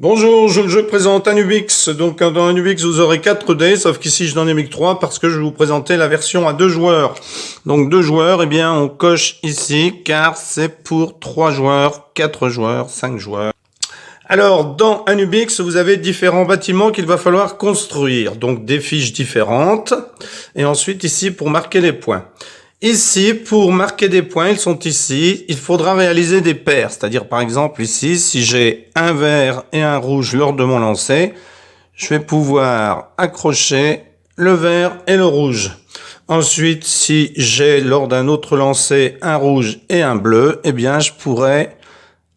Bonjour, je présente Anubix. Donc dans Anubix, vous aurez 4 dés, sauf qu'ici je n'en ai mis que 3 parce que je vais vous présenter la version à 2 joueurs. Donc 2 joueurs, eh bien on coche ici car c'est pour 3 joueurs, 4 joueurs, 5 joueurs. Alors dans Anubix, vous avez différents bâtiments qu'il va falloir construire. Donc des fiches différentes. Et ensuite ici pour marquer les points. Ici, pour marquer des points, ils sont ici. Il faudra réaliser des paires. C'est-à-dire, par exemple, ici, si j'ai un vert et un rouge lors de mon lancer, je vais pouvoir accrocher le vert et le rouge. Ensuite, si j'ai lors d'un autre lancer un rouge et un bleu, eh bien, je pourrais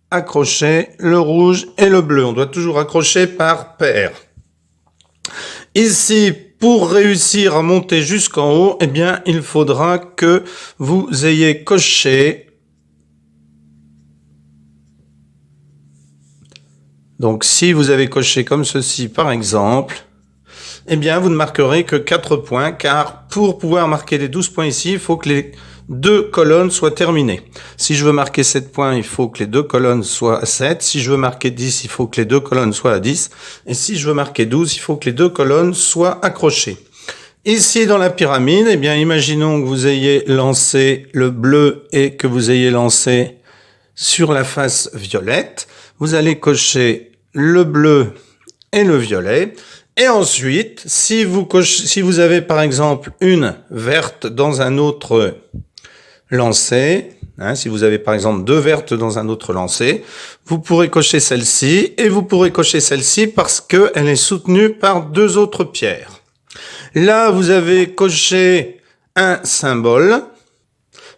accrocher le rouge et le bleu. On doit toujours accrocher par paire. Ici, pour réussir à monter jusqu'en haut, eh bien, il faudra que vous ayez coché. Donc, si vous avez coché comme ceci, par exemple, eh bien, vous ne marquerez que 4 points, car pour pouvoir marquer les 12 points ici, il faut que les 2 colonnes soient terminées. Si je veux marquer 7 points, il faut que les 2 colonnes soient à 7. Si je veux marquer 10, il faut que les 2 colonnes soient à 10. Et si je veux marquer 12, il faut que les 2 colonnes soient accrochées. Ici, dans la pyramide, eh bien, imaginons que vous ayez lancé le bleu et que vous ayez lancé sur la face violette. Vous allez cocher le bleu et le violet. Et ensuite, si vous avez par exemple une verte dans un autre lancer, si vous avez par exemple 2 vertes dans un autre lancer, vous pourrez cocher celle-ci et vous pourrez cocher celle-ci parce qu'elle est soutenue par 2 autres pierres. Là, vous avez coché un symbole,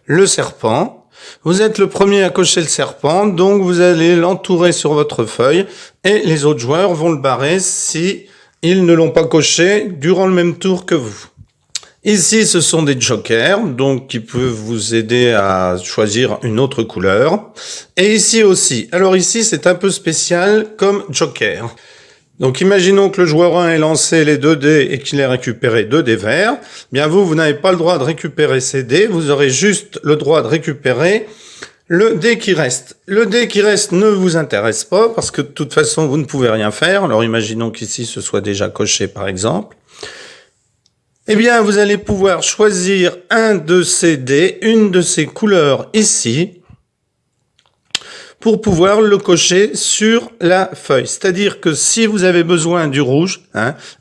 le serpent. Vous êtes le premier à cocher le serpent, donc vous allez l'entourer sur votre feuille et les autres joueurs vont le barrer si ils ne l'ont pas coché durant le même tour que vous. Ici, ce sont des jokers, donc qui peuvent vous aider à choisir une autre couleur. Et ici aussi. Alors ici, c'est un peu spécial comme joker. Donc imaginons que le joueur 1 ait lancé les 2 dés et qu'il ait récupéré 2 dés verts. Bien vous n'avez pas le droit de récupérer ces dés, vous aurez juste le droit de récupérer le dé qui reste. Le dé qui reste ne vous intéresse pas parce que de toute façon vous ne pouvez rien faire. Alors imaginons qu'ici ce soit déjà coché par exemple. Eh bien vous allez pouvoir choisir un de ces dés, une de ces couleurs ici, pour pouvoir le cocher sur la feuille. C'est-à-dire que si vous avez besoin du rouge,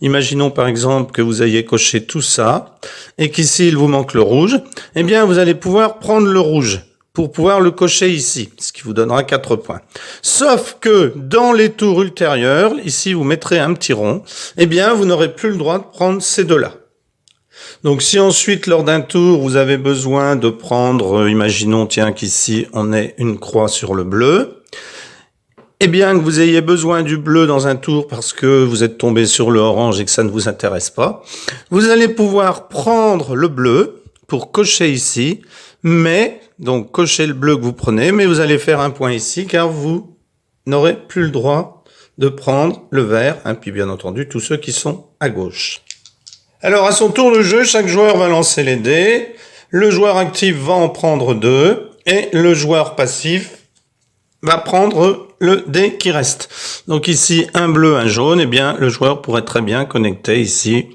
imaginons par exemple que vous ayez coché tout ça, et qu'ici il vous manque le rouge, eh bien vous allez pouvoir prendre le rouge pour pouvoir le cocher ici, ce qui vous donnera 4 points. Sauf que dans les tours ultérieurs, ici vous mettrez un petit rond, eh bien vous n'aurez plus le droit de prendre ces deux-là. Donc si ensuite lors d'un tour vous avez besoin de prendre, imaginons qu'ici on ait une croix sur le bleu, eh bien que vous ayez besoin du bleu dans un tour parce que vous êtes tombé sur le orange et que ça ne vous intéresse pas, vous allez pouvoir prendre le bleu pour cocher ici, mais donc cocher le bleu que vous prenez, mais vous allez faire un point ici car vous n'aurez plus le droit de prendre le vert, puis bien entendu tous ceux qui sont à gauche. Alors, à son tour de jeu, chaque joueur va lancer les dés. Le joueur actif va en prendre 2. Et le joueur passif va prendre le dé qui reste. Donc ici, un bleu, un jaune. Eh bien, le joueur pourrait très bien connecter ici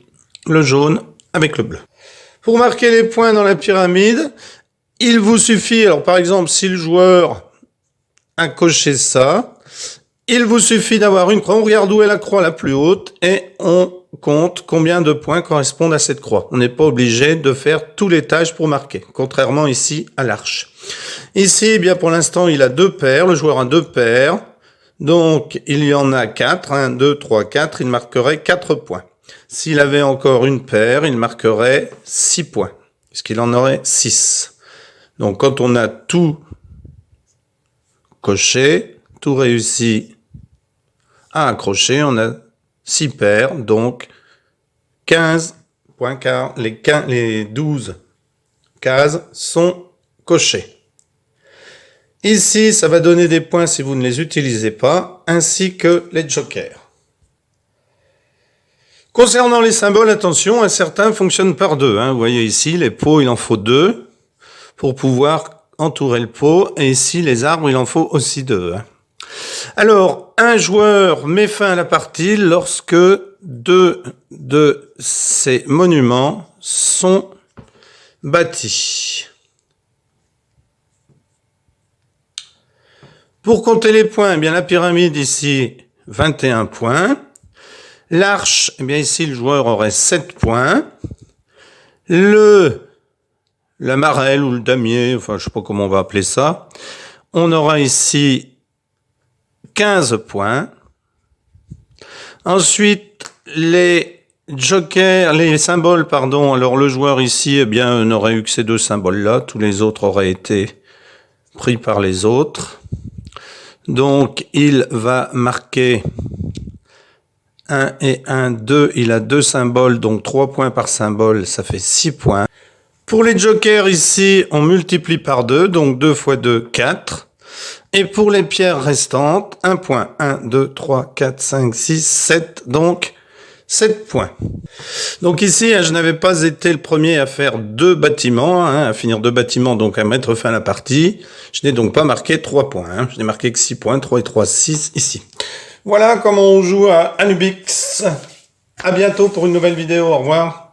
le jaune avec le bleu. Pour marquer les points dans la pyramide, il vous suffit, alors par exemple, si le joueur a coché ça, il vous suffit d'avoir une croix. On regarde où est la croix la plus haute et on compte combien de points correspondent à cette croix. On n'est pas obligé de faire tout l'étage pour marquer, contrairement ici à l'arche. Ici, eh bien pour l'instant, il a 2 paires, le joueur a 2 paires, donc il y en a 4, 1, 2, 3, 4, il marquerait 4 points. S'il avait encore une paire, il marquerait 6 points, puisqu'il en aurait 6. Donc quand on a tout coché, tout réussi à accrocher, on a 6 paires, donc 15 points car les 12 cases sont cochées. Ici, ça va donner des points si vous ne les utilisez pas, ainsi que les jokers. Concernant les symboles, attention, certains fonctionnent par 2. Vous voyez ici, les pots, il en faut 2 pour pouvoir entourer le pot, et ici, les arbres, il en faut aussi 2. Alors, un joueur met fin à la partie lorsque 2 de ces monuments sont bâtis. Pour compter les points, eh bien la pyramide ici, 21 points. L'arche, eh bien ici le joueur aurait 7 points. La marelle ou le damier, enfin je sais pas comment on va appeler ça, on aura ici 15 points. Ensuite, les jokers, les symboles, pardon, alors le joueur ici, eh bien, n'aurait eu que ces 2 symboles-là, tous les autres auraient été pris par les autres. Donc, il va marquer 1 et 1, 2, il a 2 symboles, donc 3 points par symbole, ça fait 6 points. Pour les jokers ici, on multiplie par 2, donc 2 fois 2, 4. Et pour les pierres restantes, 1 point, 1, 2, 3, 4, 5, 6, 7, donc 7 points. Donc ici, je n'avais pas été le premier à faire 2 bâtiments, à finir 2 bâtiments, donc à mettre fin à la partie. Je n'ai donc pas marqué 3 points, je n'ai marqué que 6 points, 3 et 3, 6 ici. Voilà comment on joue à Anubix. À bientôt pour une nouvelle vidéo, au revoir.